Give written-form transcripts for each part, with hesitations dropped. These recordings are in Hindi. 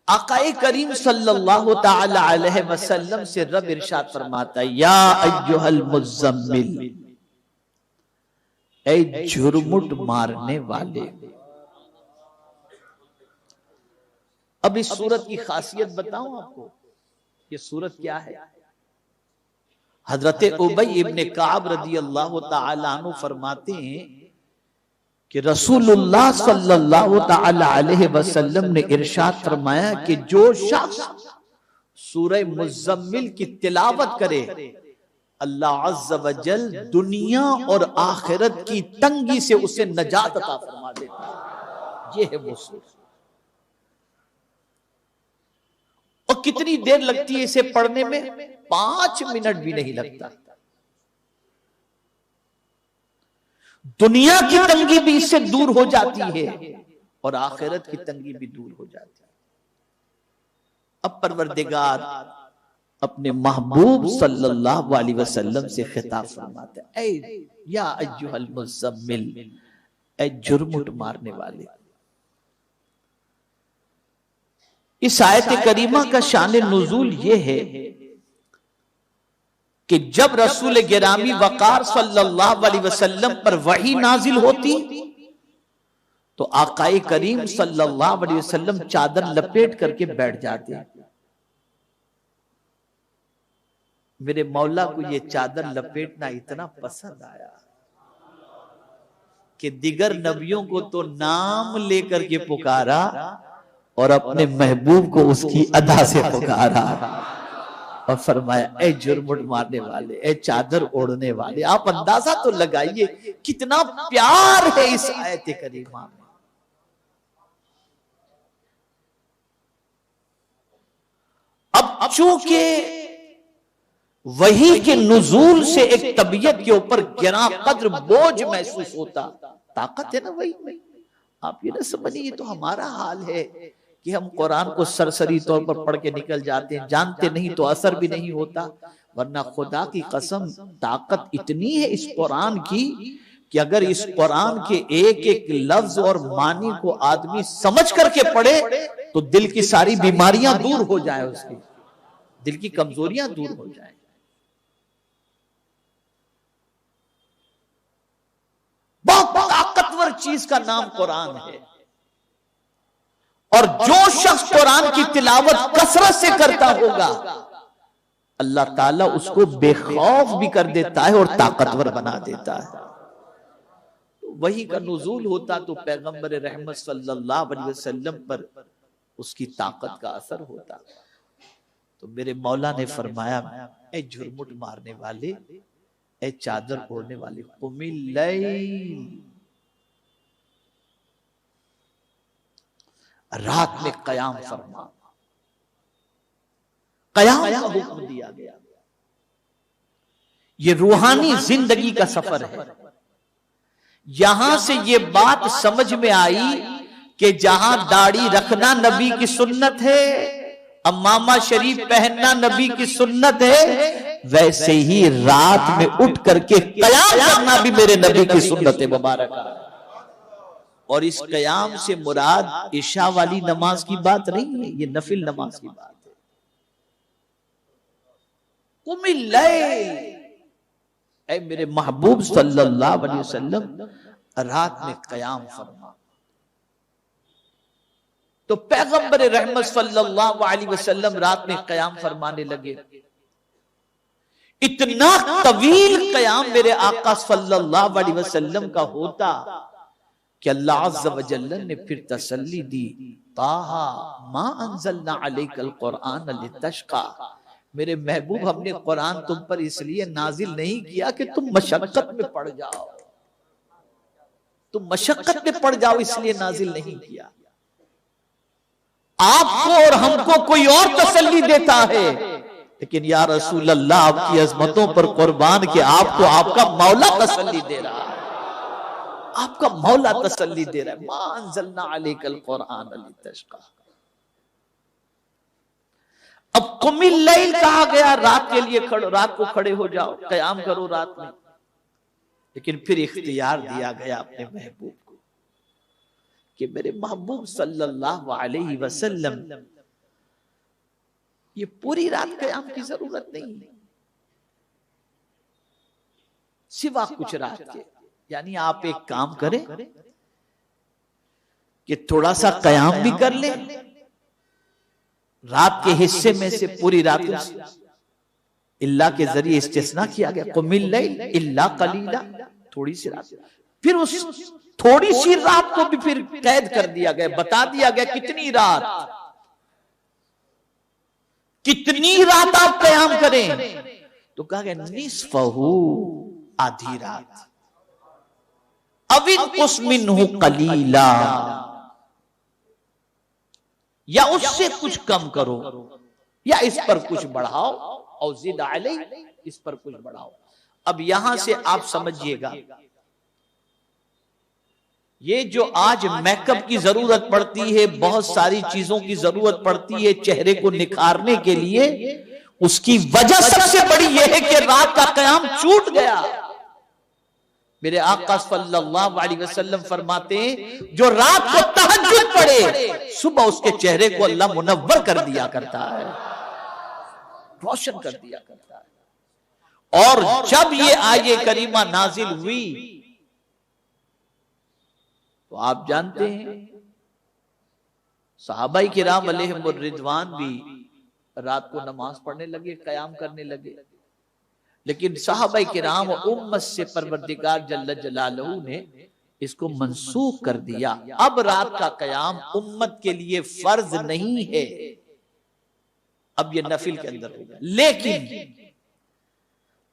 आकाए करीम सल्लल्लाहु ताला अलैहि वसल्लम से रब इरशाद फरमाता है, या अय्युहल मुज़्ज़म्मिल, ऐ झुरमुट मारने वाले। अब इस सूरत की खासियत बताऊं आपको, ये सूरत क्या है। हजरत उबई इब्ने काब रदी अल्लाह ताला अन्हु फरमाते हैं कि रसूलुल्लाह सल्लल्लाहु ताला अलैहि वसल्लम ने इरशाद फरमाया कि जो शख्स सूरह मुज़्ज़म्मिल की तिलावत करे, अल्लाह अज़्ज़ व जल दुनिया और आखिरत की तंगी से उसे नजात अता फरमा देता है। ये है वो सूरत। और कितनी देर लगती है इसे पढ़ने में? 5 मिनट भी नहीं लगता। दुनिया की तंगी भी इससे दूर हो जाती है और आखिरत की तंगी भी दूर हो जाती है। अब परवरदिगार अपने महबूब सल्लल्लाहु अलैहि वसल्लम से खिताब फरमाते हैं, ऐ या अय्युहल मुज़्ज़म्मिल, ऐ जुर्मुट मारने वाले। इस आयत करीमा का शान नुज़ूल ये है कि जब रसूल गिरामी वकार सल्लल्लाहु अलैहि वसल्लम पर वही नाजिल होती तो आकाए करीम सल्लल्लाहु अलैहि वसल्लम चादर लपेट करके बैठ जाते। मेरे मौला को ये चादर लपेटना इतना पसंद आया कि दिगर नबियों को तो नाम लेकर के पुकारा और अपने महबूब को उसकी अदा से पुकारा और फरमाया, ऐ जुर्मुट मारने वाले, ऐ चादर ओढ़ने वाले। आप अंदाजा तो लगाइए कितना प्यार है इस आयत करीमा में। अब चूंकि वही के नुज़ूल से एक तबीयत के ऊपर गिरा कद्र बोझ महसूस होता, ताकत है ना वही में। आप ये ना समझिए ये तो हमारा हाल है कि हम कुरान को सरसरी तौर पर पढ़ के निकल जाते हैं, जानते नहीं तो असर भी नहीं होता। वरना खुदा की कसम ताकत इतनी है इस कुरान की कि अगर इस कुरान के एक एक लफ्ज और मानी को आदमी समझ करके पढ़े तो दिल की सारी बीमारियां दूर हो जाए, उसकी दिल की कमजोरियां दूर हो जाए। बहुत ताकतवर चीज का नाम कुरान है और जो शख्स कुरान की तिलावत कसरत से करता होगा अल्लाह ताला उसको बेखौफ भी कर देता है और ताकतवर बना देता है। वही का नुज़ूल होता तो पैगंबर रहमत सल्लल्लाहु अलैहि वसल्लम पर उसकी ताकत का असर होता। तो मेरे मौला ने फरमाया, ऐ झुरमुट मारने वाले, ऐ चादर ओढ़ने वाले, कुमिल लैल, रात में कयाम फरमा। कयाम का हुक्म दिया गया। ये रूहानी जिंदगी का सफर है। यहां से ये बात समझ में आई कि जहां दाढ़ी रखना नबी की सुन्नत है, अम्मामा शरीफ पहनना नबी की सुन्नत है, वैसे ही रात में उठ करके कयाम करना भी मेरे नबी की सुन्नत है मुबारक। और इस कयाम से मुराद इशा वाली नमाज की बात नहीं है, ये नफिल नमाज की बात है। कुमिल लैल, ऐ मेरे महबूब सल्लल्लाहु अलैहि वसल्लम रात में कयाम फरमा। तो पैगंबर रहमत सल्लल्लाहु अलैहि वसल्लम रात में कयाम फरमाने लगे। इतना तवील कयाम मेरे आका सल्लल्लाहु अलैहि वसल्लम का होता कि अल्लाह अज़्ज़ व जल्ल ने फिर तसल्ली दी, ताहा मा अंज़लना अलैकल कुरआन लितश्क़ा, मेरे महबूब हमने कुरान तुम पर इसलिए नाजिल नहीं किया कि तुम मशक्कत में पड़ जाओ, तुम मशक्कत में पड़ जाओ इसलिए नाजिल नहीं किया। आपको और हमको कोई और तसल्ली देता है, लेकिन या रसूल अल्लाह आपकी अजमतों पर कुर्बान के आपको आपका मौला तसल्ली दे रहा है, आपका मौला तसल्ली दे रहा है। मा अंज़लना अलैकल कुरआन लितश्क़ा। अब कुमिल लैल कहा गया, रात के लिए रात को खड़े हो जाओ, कयाम करो रात में। लेकिन फिर इख्तियार दिया गया अपने महबूब को कि मेरे महबूब सल्लल्लाहु अलैहि वसल्लम ये पूरी रात क़याम की जरूरत नहीं है, सिवा कुछ रात के। यानी आप एक काम करें कि थोड़ा सा क़याम भी कर ले, रात के हिस्से में से पूरी रात इल्ला के जरिए इस्तिस्ना किया गया, कुमिल लैल इल्ला कलीला, थोड़ी सी रात, फिर उस थोड़ी सी रात को भी फिर कैद कर दिया गया, बता दिया गया कितनी रात, कितनी रात आप क़याम करें। तो कहा गया निस्फहू, आधी रात, अविनकुस मिन्हु कलीला, या उससे कुछ कम करो, या इस पर कुछ बढ़ाओ, और ज़िद अलैह, इस पर कुछ बढ़ाओ। अब यहां से आप समझिएगा, ये जो आज मेकअप की जरूरत पड़ती है, बहुत सारी चीजों की जरूरत पड़ती है चेहरे को निखारने के लिए, उसकी वजह सबसे बड़ी यह है कि रात का क़याम छूट गया। मेरे आका सल्लल्लाहु अलैहि वसल्लम फरमाते हैं, जो रात को तहज्जुद पढ़े, सुबह उसके चेहरे को अल्लाह मुनव्वर कर दिया करता है, रोशन कर दिया करता है। और जब ये आये करीमा नाजिल हुई तो आप जानते हैं सहाबाई किराम अलैहिमुर रिदवान भी रात को नमाज पढ़ने लगे, क़याम करने लगे, लेकिन सहाबाई किराम उम्मत से परवरदिगार जल्ल जलालहू ने इसको मंसूख कर दिया। अब रात का क़याम उम्मत के लिए फर्ज नहीं है, अब ये नफिल के अंदर होगा। लेकिन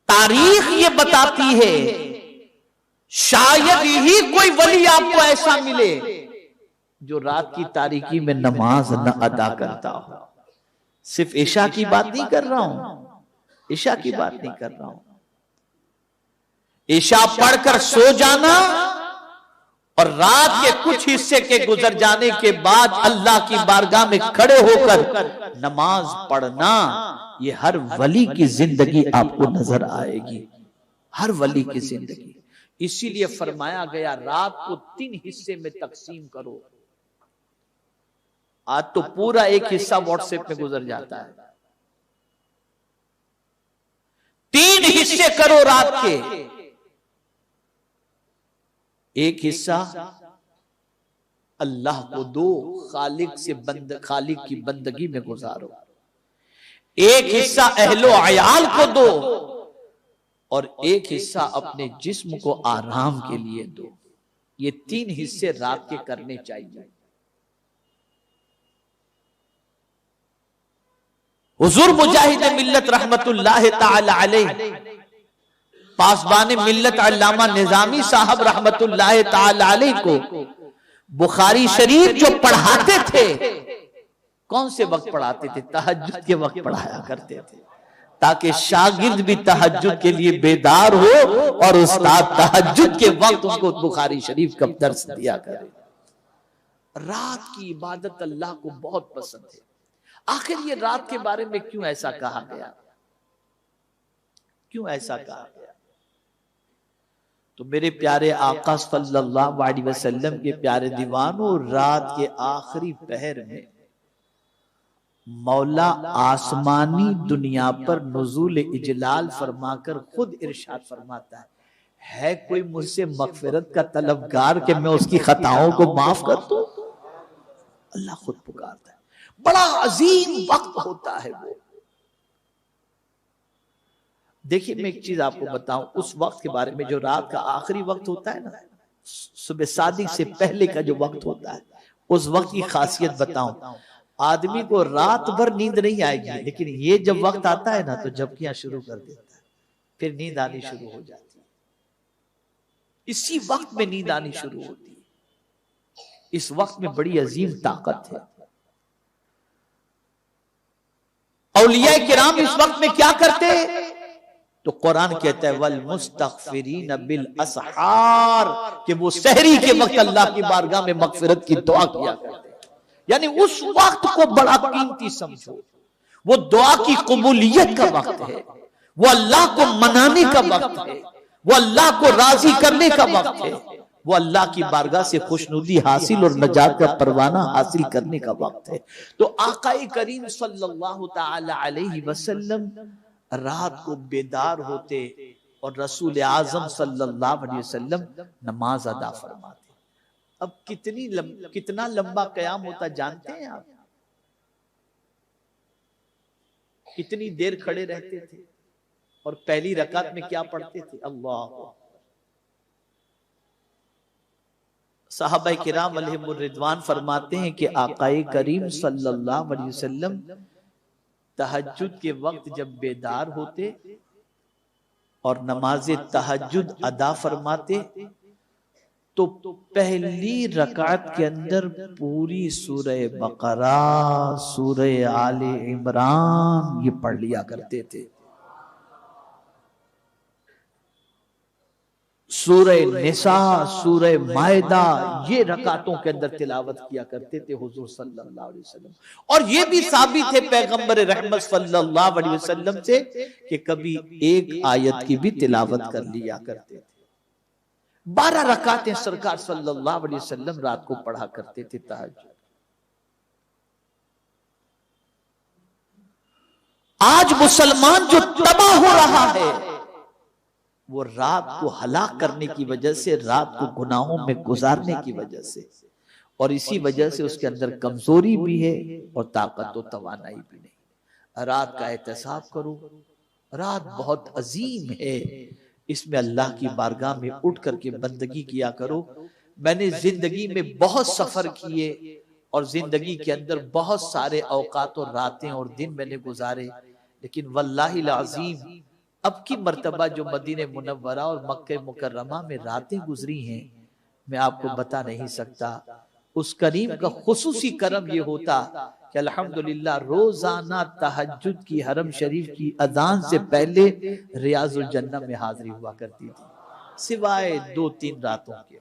तारीख ये बताती है शायद ही कोई वली आपको ऐसा मिले जो रात की तारीकी में नमाज न अदा करता हो। सिर्फ इशा की बात नहीं कर रहा हूं, इशा की बात नहीं कर रहा हूं, इशा पढ़कर सो जाना और रात के कुछ हिस्से के गुजर जाने के बाद अल्लाह की बारगाह में खड़े होकर नमाज पढ़ना, ये हर वली की जिंदगी आपको नजर आएगी, हर वली की जिंदगी। इसीलिए फरमाया गया रात को 3 हिस्से में तकसीम करो। आज तो पूरा एक हिस्सा व्हाट्सएप में गुजर जाता है, 3 हिस्से करो रात के। एक हिस्सा अल्लाह को दो, खालिक की बंदगी में गुजारो। एक हिस्सा अहलो अयाल को दो और एक हिस्सा अपने जिस्म को आराम के लिए दो। ये 3 हिस्से रात के करने चाहिए। हुजूर मुजाहिद मिल्लत रहमतुल्लाह ताला अलैह पासबान मिल्लत अल्लामा निजामी साहब रहमतुल्लाह ताला अलैह को बुखारी शरीफ जो पढ़ाते थे, कौन से वक्त पढ़ाते थे? तहज्जुद के वक्त पढ़ाया करते थे, ताकि शागिर्द भी तहज्जुद के लिए बेदार हो और उस्ताद तहज्जुद के वक्त उनको बुखारी शरीफ का दर्स दिया करे। रात की इबादत अल्लाह को बहुत पसंद है। आखिर ये रात के बारे में क्यों ऐसा कहा गया? क्यों ऐसा कहा गया? तो मेरे प्यारे आका सल्लल्लाहु अलैहि वसल्लम के प्यारे दीवानों, रात के आखिरी पहर में मौला आसमानी दुनिया पर नुज़ूल इजलाल फरमाकर खुद इरशाद फरमाता है कोई मुझसे मगफिरत का तलबगार कि मैं उसकी खताओं को माफ कर दूं? अल्लाह खुद पुकारता है। बड़ा अजीम वक्त होता है वो। देखिए मैं एक चीज आपको बताऊं, उस वक्त के बारे में जो रात का आखिरी वक्त होता है ना, सुबह सादिक से पहले का जो वक्त होता है, उस वक्त की खासियत बताऊं। आदमी को रात भर नींद नहीं आएगी, लेकिन ये जब वक्त आता है ना तो झपकियां शुरू कर देता है, फिर नींद आनी शुरू हो जाती है। इसी वक्त में नींद आनी शुरू होती है। इस वक्त में बड़ी अजीम ताकत है। औलिया किराम इस वक्त में क्या करते हैं? तो कुरान कहता है वल मुस्तगफिरीन बिल असहार, कि वो सहरी के वक्त अल्लाह की बारगाह में मगफिरत की दुआ किया करते हैं। यानी उस वक्त को बड़ा कीमती समझो। वो दुआ की कबूलियत का वक्त है, वो अल्लाह को मनाने का वक्त है, वो अल्लाह को राजी करने का वक्त है। वो अल्लाह की बारगाह से खुशनुदी हासिल और नजात का परवाना हासिल करने का वक्त है। तो आकाए करीम सल्लल्लाहु ताला अलैहि वसल्लम रात को बेदार होते और रसूल आजम सल्लल्लाहु अलैहि वसल्लम नमाज अदा फरमाते। अब कितना लंबा कयाम होता जानते हैं आप? कितनी देर खड़े रहते थे और पहली रकात में क्या पढ़ते थे? अल्लाह। साहबा किराम अलैहिमुर रिदवान फरमाते हैं कि आकाए करीम सल्लल्लाहु अलैहि वसल्लम तहज्जुद के वक्त जब बेदार होते और नमाज तहज्जुद अदा फरमाते तो पहली रकात के अंदर पूरी सूरह बकरा, सूरह आले इमरान ये पढ़ लिया करते थे। सूरह निसा, सूरह मायदा, ये रकातों के अंदर तिलावत किया करते थे हुजूर सल्लल्लाहु अलैहि वसल्लम। और ये भी साबित है पैगंबर रहमत सल्लल्लाहु अलैहि वसल्लम से कि कभी एक आयत की भी तिलावत कर लिया करते थे। 12 रकातें सरकार सल्लल्लाहु अलैहि वसल्लम रात को पढ़ा करते थे तहज्जुद। आज मुसलमान जो तबाह हो रहा है वो रात को हलाक करने की वजह से, रात को गुनाहों में गुजारने की वजह से, और इसी वजह से उसके अंदर कमजोरी भी है और ताकत और तवानाई भी नहीं। रात का एहतसाब करो, रात बहुत अजीम है, इसमें अल्लाह की बारगाह में उठ करके बंदगी किया करो। मैंने जिंदगी में बहुत सफर किए और जिंदगी के अंदर बहुत सारे औकात और रातें और दिन मैंने गुजारे, लेकिन वल्लाहिल अज़ीम अब की मर्तबा जो मदीने मुनव्वरा और मक्के मुकर्रमा में रातें गुजरी हैं, मैं आपको बता नहीं सकता। उस करीम का खुसूसी करम ये होता कि अल्हम्दुलिल्लाह रोजाना तहज्जुद की हरम शरीफ की अजान से पहले रियाजुल जन्ना में हाजिरी हुआ करती थी, सिवाय 2-3 रातों के,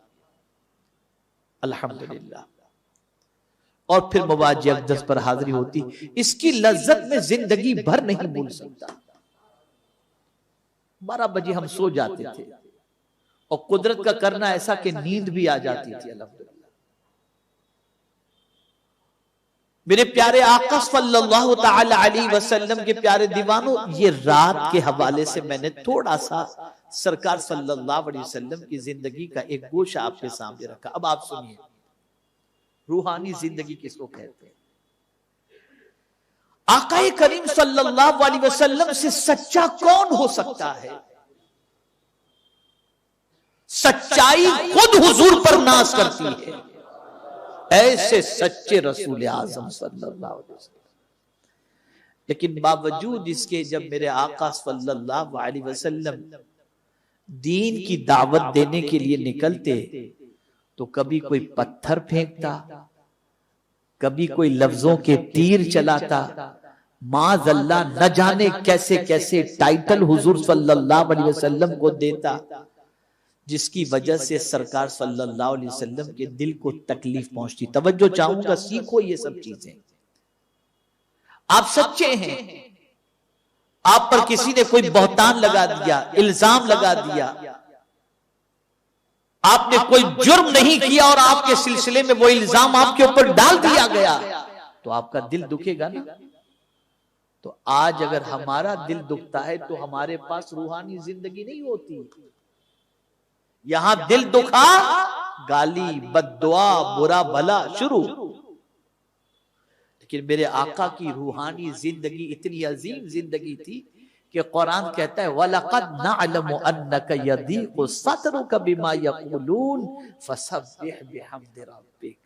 अल्हम्दुलिल्लाह। और फिर मवाजी अक़दस पर हाजिरी होती। इसकी लज्जत में जिंदगी भर नहीं भूल सकता। 12 बजे हम सो जाते थे और कुदरत का करना ऐसा कि नींद भी आ जाती थी, अल्हम्दुलिल्लाह। मेरे प्यारे आका सल्लल्लाहु ताला अलैहि वसल्लम के प्यारे दीवानों, ये रात के हवाले से मैंने थोड़ा सा सरकार सल्लल्लाहु अलैहि वसल्लम की जिंदगी का एक गोशा आपके सामने रखा। अब आप सुनिए, रूहानी जिंदगी किसको कहते हैं? आकाए करीम सल्लल्लाहु अलैहि वसल्लम से सच्चा कौन हो सकता है? सच्चाई खुद हुजूर पर नाज करती है। ऐसे सच्चे रसूल आजम सल्लल्लाहु अलैहि वसल्लम। लेकिन बावजूद इसके जब मेरे आका सल्लल्लाहु अलैहि वसल्लम दीन की दावत देने के लिए निकलते तो कभी कोई पत्थर फेंकता, कभी कोई लफ्जों के तीर चलाता। माज़अल्लाह न जाने कैसे कैसे टाइटल हुजूर सल्लल्लाहु अलैहि वसल्लम को देता, जिसकी वजह से सरकार सल्लल्लाहु अलैहि वसल्लम के दिल को तकलीफ पहुंचती। तवज्जो चाहूंगा, सीखो ये सब चीजें। आप सच्चे हैं, आप पर किसी ने कोई बहतान लगा दिया, इल्जाम लगा दिया, आपने कोई जुर्म नहीं किया और आपके सिलसिले में वो इल्जाम आपके ऊपर डाल दिया गया, तो आपका दिल दुखेगा ना। तो आज अगर हमारा दिल दुखता है तो हमारे पास रूहानी जिंदगी नहीं होती। यहां दिल दुखा, गाली, बद्दुआ, बुरा भला शुरू। लेकिन मेरे आका की रूहानी जिंदगी इतनी अजीम जिंदगी थी कि कुरान कहता है वलक़द नअलमु अन्नका यदीक़ु सदरुका बिमा यक़ूलून फसब्बिह बिहम्दि रब्बिक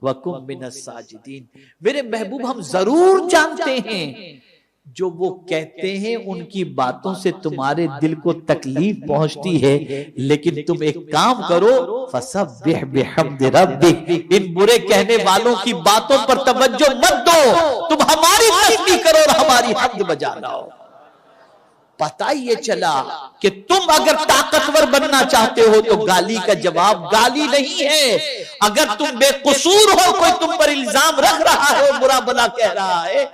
वकुम मिनस साजिदीन। मेरे महबूब, हम जरूर जानते हैं जो वो कहते हैं उनकी बातों से तुम्हारे दिल को तकलीफ पहुंचती है, लेकिन तुम एक काम करो, फसब्बिह बिहम्दि रब्बिक, इन बुरे कहने वालों की बातों पर तवज्जो मत दो, तुम हमारी तस्बीह करो और हमारी हम्द बजा लाओ। पता ये चला कि तुम अगर ताकतवर बनना चाहते हो तो गाली का जवाब गाली नहीं है। अगर तुम बेकसूर हो, कोई तुम पर इल्जाम रख रहा है और बुरा भला कह रहा है,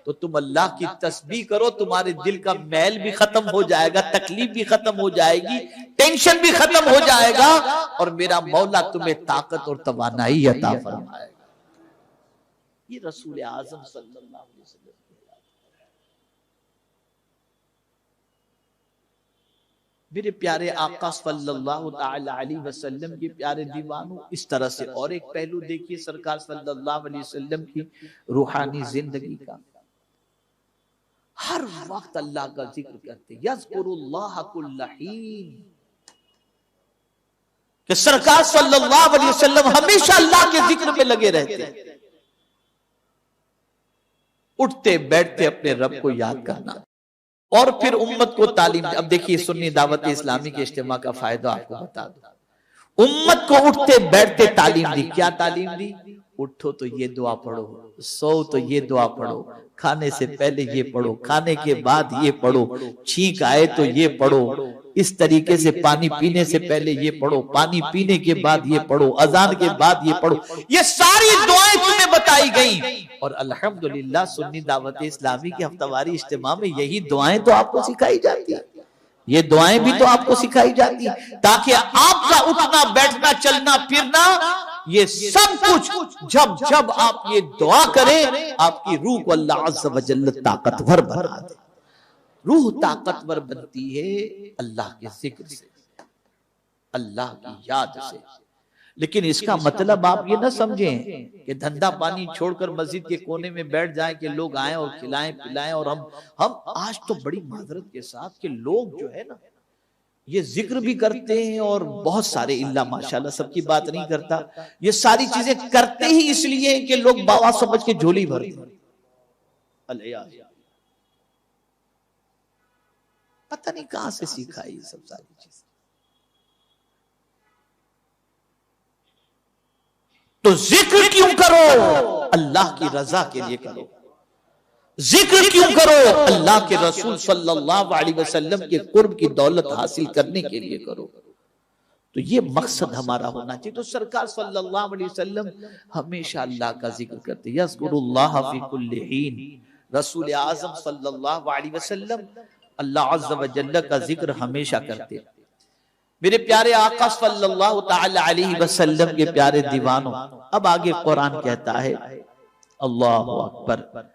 तो तुम अल्लाह की तस्बीह करो, तुम्हारे दिल का मैल भी खत्म हो जाएगा, तकलीफ भी खत्म हो जाएगी, टेंशन भी खत्म हो जाएगा, और मेरा मौला तुम्हें ताकत और तवानाई अता फरमाएगा। ये रसूल आजम सल्लल्लाहु अलैहि वसल्लम। मेरे प्यारे आका सल्लल्लाहु ताला अलैहि वसल्लम के प्यारे दीवानों, इस तरह से और एक पहलू देखिए सरकार सल्लल्लाहु अलैहि वसल्लम की रूहानी जिंदगी का। हर वक्त अल्लाह का जिक्र करते, यज़कुरुल्लाह कुल्ल हीन, कि सरकार सल्लल्लाहु अलैहि वसल्लम हमेशा अल्लाह के जिक्र में लगे रहते, उठते बैठते अपने रब को याद करना, और फिर उम्मत को तालीम। अब देखिए सुन्नी दावत इस्लामी के इज्तिमा का फायदा आपको बता दो। उम्मत को उठते बैठते तालीम दी। क्या तालीम दी? उठो तो ये दुआ पढ़ो, सो तो ये दुआ पढ़ो, खाने से पहले ये पढ़ो, खाने के बाद ये पढ़ो, छींक आए तो ये पढ़ो, इस तरीके से पानी पीने से पहले ये पढ़ो, पानी पीने के बाद ये पढ़ो, अजान के बाद ये पढ़ो। ये सारी दुआएं तुम्हें बताई गई, और अल्हम्दुलिल्लाह सुन्नी दावत इस्लामी के हफ्तावारी इज्तिमा में यही दुआएं तो आपको सिखाई जाती है। ये दुआएं भी तो आपको सिखाई जाती है, ताकि आपका उठना बैठना चलना फिरना ये सब कुछ जब जब आप ये दुआ करें, आपकी रूह को अल्लाह अज़्ज़ व जल्ल ताकतवर बना दे। रूह ताकतवर बनती है अल्लाह के जिक्र से, अल्लाह की याद से। लेकिन इसका मतलब आप ये ना समझें कि धंधा पानी छोड़कर मस्जिद के कोने में बैठ जाएं कि लोग आए और खिलाएं पिलाएं। और हम आज तो बड़ी माजरत के साथ कि लोग जो है ना ये जिक्र भी करते हैं, और बहुत सारे इल्ला माशाल्लाह, सबकी बात नहीं करता, ये सारी चीजें करते ही इसलिए कि लोग बाबा समझ के झोली भरते। पता नहीं कहां से सीखा ये सब सारी चीज। तो जिक्र क्यों करो? अल्लाह की रजा के लिए करो। जिक्र क्यों करो? अल्लाह के रसूल सल्लल्लाहु अलैहि वसल्लम के कुर्ब की दौलत हासिल करने के लिए करो। तो ये मकसद हमारा होना चाहिए। तो सरकार सल्लल्लाहु अलैहि वसल्लम हमेशा अल्लाह का जिक्र करते, यज़कुरुल्लाह फी कुल्ली हीन। रसूल आज़म सल्लल्लाहु अलैहि वसल्लम अल्लाह अज़्ज़ व जल्ल का जिक्र हमेशा करते। मेरे प्यारे आका सल्लल्लाहु ताला अलैहि वसल्लम के प्यारे दीवानों, अब आगे कुरान कहता है, अल्लाहु अकबर,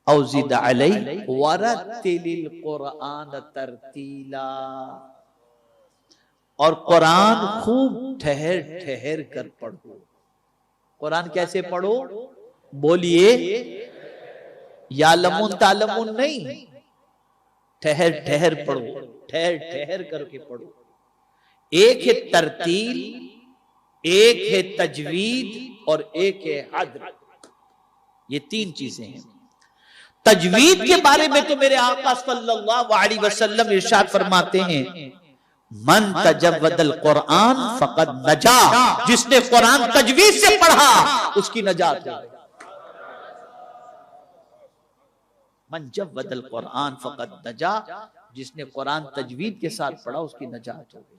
औज़िद अलै वरत्तिलिल कुरान तरतीला। और कुरान खूब ठहर ठहर कर पढ़ो। कुरान कैसे पढ़ो? बोलिए, यालमुन तालमुन नहीं, ठहर ठहर पढ़ो, ठहर ठहर करके पढ़ो। एक है तरतील, एक है तजवीद, और एक है हद्र। ये तीन चीजें हैं। तजवीद के बारे में तो मेरे आका सल्लल्लाहु अलैहि वसल्लम इरशाद फरमाते हैं, मन तजव्वदल कुरान फकद नजा। जिसने कुरान तजवीद से पढ़ा उसकी नजात हो गई। मन जव्वदल कुरान फकद नजा, जिसने कुरान तजवीद के साथ पढ़ा उसकी नजात हो गई।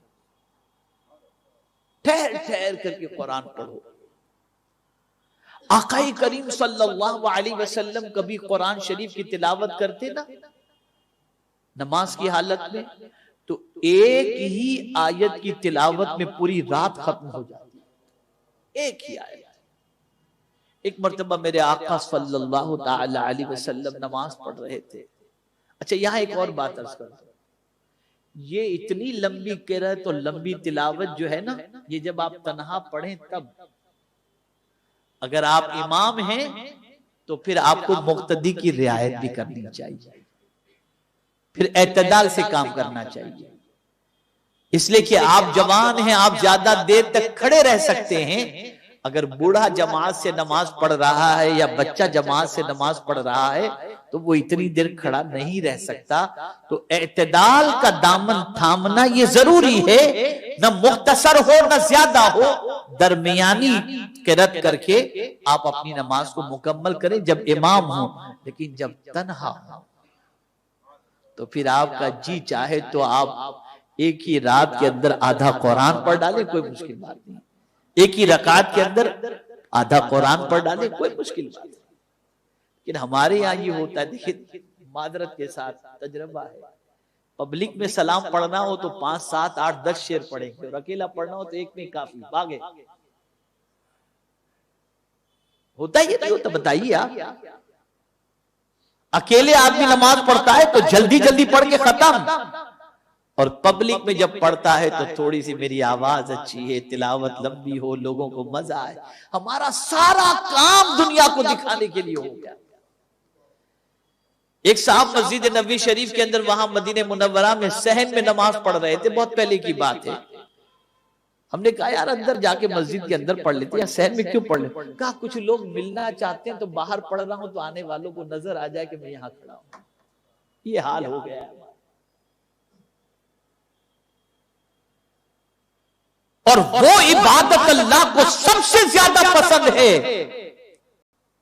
ठहर ठहर करके कुरान पढ़ो। आकाए करीम सल्लल्लाहु अलैहि वसल्लम कभी कुरान शरीफ की तिलावत करते ना नमाज की हालत में, तो एक ही आयत की तिलावत में पूरी रात खत्म हो जाती है। एक ही आयत। एक मर्तबा मेरे आका सल्लल्लाहु ताला अलैहि वसल्लम नमाज पढ़ रहे थे। अच्छा, यहां एक और बात अर्ज करता हूं। ये इतनी लंबी किरात और लंबी तिलावत जो है ना, ये जब आप तन्हा पढ़ें तब। अगर आप इमाम हैं तो फिर आपको मुक्तदी की रियायत भी करनी चाहिए, फिर एतदाल से काम करना चाहिए। इसलिए कि आप जवान हैं, आप ज्यादा देर तक खड़े रह सकते हैं। अगर बूढ़ा जमात से नमाज पढ़ रहा है या बच्चा जमात से नमाज पढ़ रहा है तो वो इतनी देर खड़ा नहीं रह सकता। तो एतदाल का दामन थामना ये जरूरी है, न मुख्तसर हो न ज्यादा हो, दरमियानी किरत करके आप अपनी नमाज को मुकम्मल करें जब इमाम हो। लेकिन जब तन्हा हो तो फिर आपका जी चाहे तो आप एक ही रात के अंदर आधा कुरान पढ़ डालें, कोई मुश्किल बात नहीं। एक ही रकात के अंदर आधा कुरान पढ़ डालें, कोई मुश्किल बात नहीं। लेकिन हमारे यहाँ ये होता है, देखिए मादरत के साथ तजर्बा है, पब्लिक में सलाम पढ़ना हो तो 5, 7, 8, 10 शेर पढ़ेंगे और अकेला पढ़ना हो तो एक में काफी, भागे। होता ही नहीं होता, बताइए आप। अकेले आदमी नमाज पढ़ता है तो जल्दी जल्दी पढ़ के खत्म, और पब्लिक में जब पढ़ता है तो थोड़ी सी मेरी आवाज अच्छी है, तिलावत लंबी हो, लोगों को मजा आए। हमारा सारा काम दुनिया को दिखाने के लिए हो गया। एक साहब मस्जिद नबी शरीफ के अंदर वहां मदीने मुनव्वरा में सहन में नमाज पढ़ रहे थे, बहुत पहले की बात है। हमने कहा यार अंदर जाके मस्जिद के अंदर पढ़ लेते, या सहन में क्यों पढ़ ले? कहा कुछ लोग मिलना चाहते हैं तो बाहर पढ़ रहा हूं तो आने वालों को नजर आ जाए कि मैं यहां खड़ा हूं। ये हाल हो गया है। और वो इबादत अल्लाह को सबसे ज्यादा पसंद है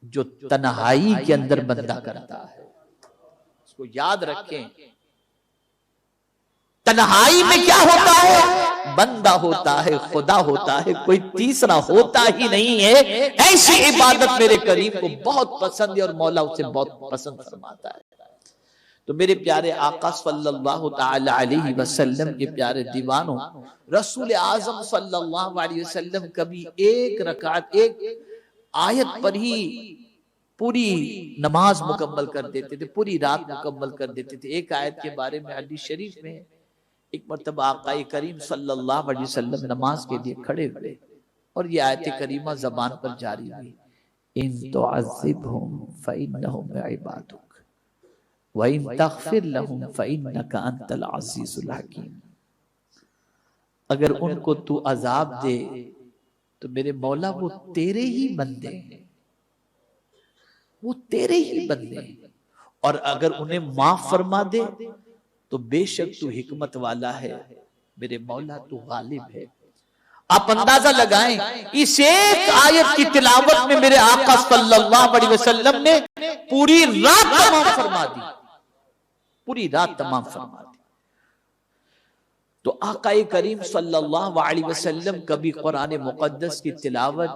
जो तन्हाई के अंदर बंदा करता है। इसको याद रखें, तन्हाई में क्या होता है? बंदा होता है, खुदा होता है, कोई तीसरा होता ही नहीं है। ऐसी इबादत मेरे करीम को बहुत पसंद है और मौला उसे बहुत पसंद फरमाता है। तो मेरे प्यारे आका सल्लल्लाहु ताला अलैहि वसल्लम के प्यारे दीवानों, रसूल आजम सल्लल्लाहु अलैहि वसल्लम कभी एक रकात, एक आयत पर ही पूरी नमाज मुकम्मल कर देते थे, पूरी रात मुकम्मल कर देते थे। एक आयत के बारे में हदीस शरीफ में, एक मर्तबा आका करीम सल्लल्लाहु अलैहि वसल्लम नमाज के लिए खड़े हुए और ये आयत करीमा जबान पर जारी हुई, इन तुअज़्ज़िबहुम फइन्नहुम इबादुक व इन तग़फिर लहुम फइन्नका अंतल अज़ीज़ुल हकीम। अगर उनको तू अजाब दे तो मेरे मौला वो तेरे ही बंदे हैं, वो तेरे ही बंदे हैं, और अगर उन्हें माफ फरमा दे तो बेशक तू हिकमत वाला है, मेरे मौला तू गालिब है। आप अंदाजा लगाएं, इस एक आयत की तिलावत में मेरे आका सल्लल्लाहु अलैहि वसल्लम ने पूरी रात तमाम फरमा दी, पूरी रात तमाम फरमा दी। तो आका करीम सल्लल्लाहु अलैहि वसल्लम कभी कुरान मुकद्दस की तिलावत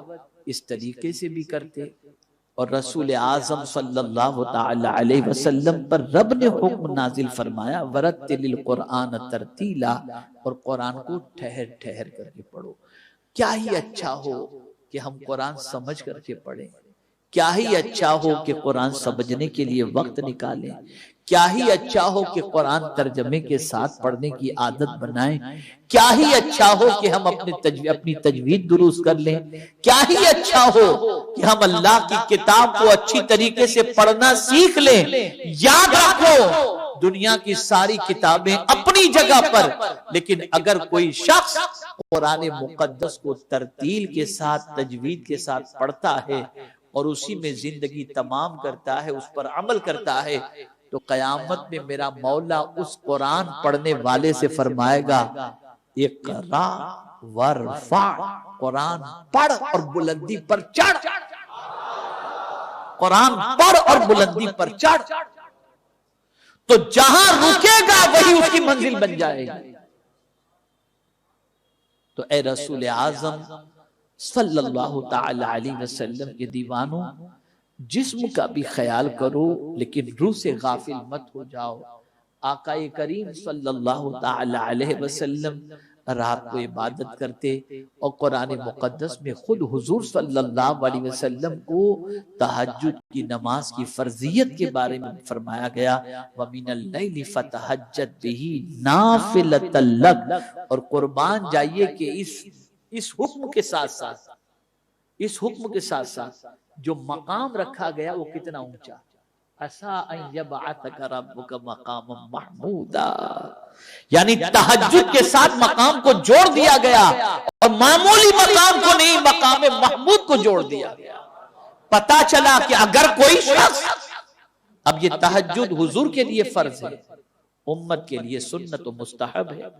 इस तरीके से भी करते, और रसूल आजम सल्लल्लाहु ताला अलैहि वसल्लम पर रब ने हुक्म नाजिल फरमाया, वरत्तिलिल कुरान तरतीला, और कुरान को ठहर ठहर करके पढ़ो। क्या ही अच्छा हो कि हम कुरान समझ करके पढ़ें, क्या ही अच्छा हो कि कुरान समझने के लिए वक्त निकालें, क्या ही अच्छा हो कि कुरान तर्जमे के साथ पढ़ने की आदत बनाएं, क्या ही अच्छा हो कि हम अपनी तजवीद दुरुस्त कर लें, क्या ही अच्छा हो कि हम अल्लाह की किताब को अच्छी तरीके से पढ़ना सीख लें। याद रखो, दुनिया की सारी किताबें अपनी जगह पर, लेकिन अगर कोई शख्स कुरान मुकद्दस को तरतील के साथ, तजवीद के साथ पढ़ता है और उसी में जिंदगी तमाम करता है, उस पर अमल करता है, तो कयामत में मेरा मौला उस कुरान पढ़ने वाले से फरमाएगा, इक़रा वरफ़ा, कुरान पढ़ और बुलंदी पर चढ़, कुरान पढ़ और बुलंदी पर चढ़। तो जहां रुकेगा वही उसकी मंजिल बन जाएगी। तो ए रसूल आजम सल्लल्लाहु ताला अलैहि वसल्लम के दीवानों, जिस्म का भी ख्याल करो लेकिन रूह से गाफिल मत हो जाओ। आका करीम सल्लल्लाहु ताला अलैहि वसल्लम रात को इबादत करते, और कुरान मुकद्दस में खुद हुजूर सल्लल्लाहु अलैहि वसल्लम को तहज्जुद की नमाज की फर्जियत के बारे में फरमाया गया, व मिनल लैली फतहज्जद बिही नाफिलतल लक। और कुर्बान जाइए कि इस हुक्म के साथ साथ, इस हुक्म के साथ साथ जो मकाम रखा गया वो कितना ऊंचा, असा अन यबअतका रब्बुका मकामम महमूदा, यानी तहज्जुद के साथ मकाम को जोड़ दिया गया, और मामूली मकाम को नहीं, मकाम महमूद को जोड़ दिया गया। पता चला कि अगर कोई शख्स, अब ये तहज्जुद हुजूर के लिए फर्ज है, उम्मत के लिए सुन्नत व मुस्तहब है,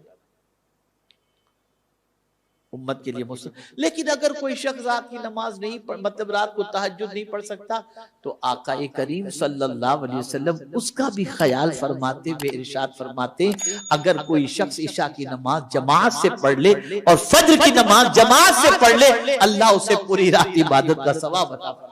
उम्मत के लिए मुस्तहब। लेकिन अगर कोई शख्स रात की नमाज नहीं मतलब रात को तहज्जुद नहीं पढ़ सकता, तो आका करीम सल्लल्लाहु अलैहि वसल्लम उसका भी ख्याल फरमाते हुए इरशाद फरमाते, अगर कोई शख्स इशा की नमाज जमात से पढ़ ले और फज्र की नमाज जमात से पढ़ ले, अल्लाह उसे पूरी रात इबादत का सवाब अता फरमाएगा।